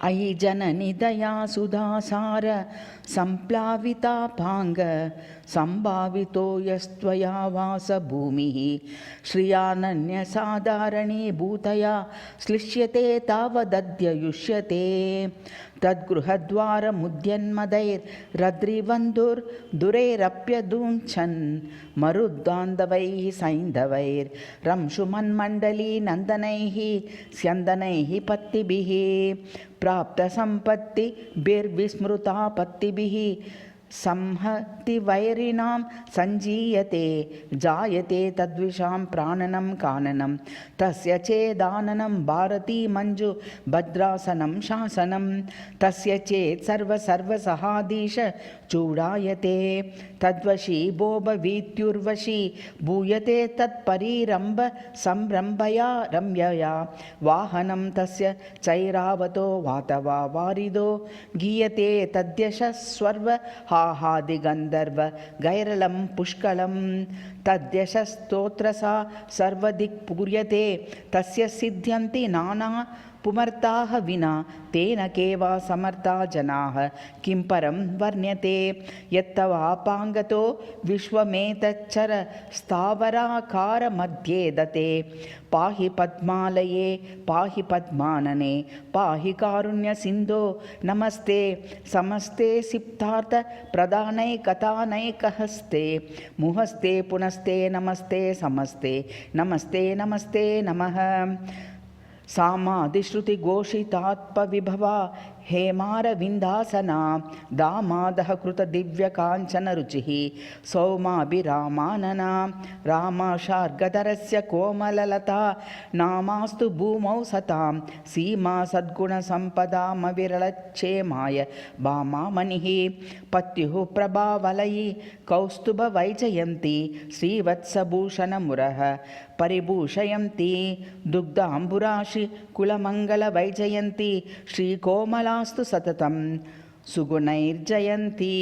अयि जननि दया सुधासार सम्प्लावितापाङ्ग सम्भावितो यस्त्वया वासभूमिः श्रियानन्यसाधारणी भूतया श्लिष्यते तावदद्ययुष्यते तद्गृहद्वारमुद्यन्मदैर्रद्रिवन्धुर्दुरैरप्यदूञ्छन् मरुद्गान्धवैः सैन्धवैर्रंशुमन्मण्डली नन्दनैः स्यन्दनैः पत्तिभिः प्राप्तसम्पत्तिभिर्विस्मृतापत्तिभिः संहतिवैरिणां सञ्जीयते जायते तद्विषां प्राणनं काननं तस्य चेदाननं भारती मञ्जु भद्रासनं शासनं तस्य चेत् सर्वसहाधीश चूडायते तद्वशी भोभवीत्युर्वशी भूयते तत्परिरम्भ संरम्भया रम्यया वाहनं तस्य चैरावतो वातवा वारिदो गीयते तद्यशस्वर्व हाहादिगन्धर्व गैरलं पुष्कलं तद्यशस्तोत्रसा सर्वदिक्पूर्यते तस्य सिद्ध्यन्ति नाना पुमर्ताः विना तेन केवा समर्था जनाः किं परं वर्ण्यते यत्तवापाङ्गतो विश्वमेतच्चर स्थावराकारमध्ये दते पाहि पद्मालये पाहि पद्मानने पाहि कारुण्यसिन्धो नमस्ते समस्ते सिप्तार्थ प्रदानैकथानैकहस्ते मुहस्ते पुनस्ते नमस्ते समस्ते नमस्ते नमस्ते नमः सामादिश्रुतिघोषितात्मविभवा हेमारविन्दासना दामादः कृतदिव्यकाञ्चनरुचिः सौमाभिरामानना रामाशार्गधरस्य कोमललता नामास्तु भूमौ सतां सीमा सद्गुणसम्पदामविरलक्षेमाय भामामणिः पत्युः प्रभावलयी कौस्तुभवैजयन्ती श्रीवत्सभूषणमुरः परिभूषयन्ती दुग्धाम्बुराशि कुलमङ्गलवैजयन्ती श्रीकोमलास्तु सततं सुगुणैर्जयन्ती।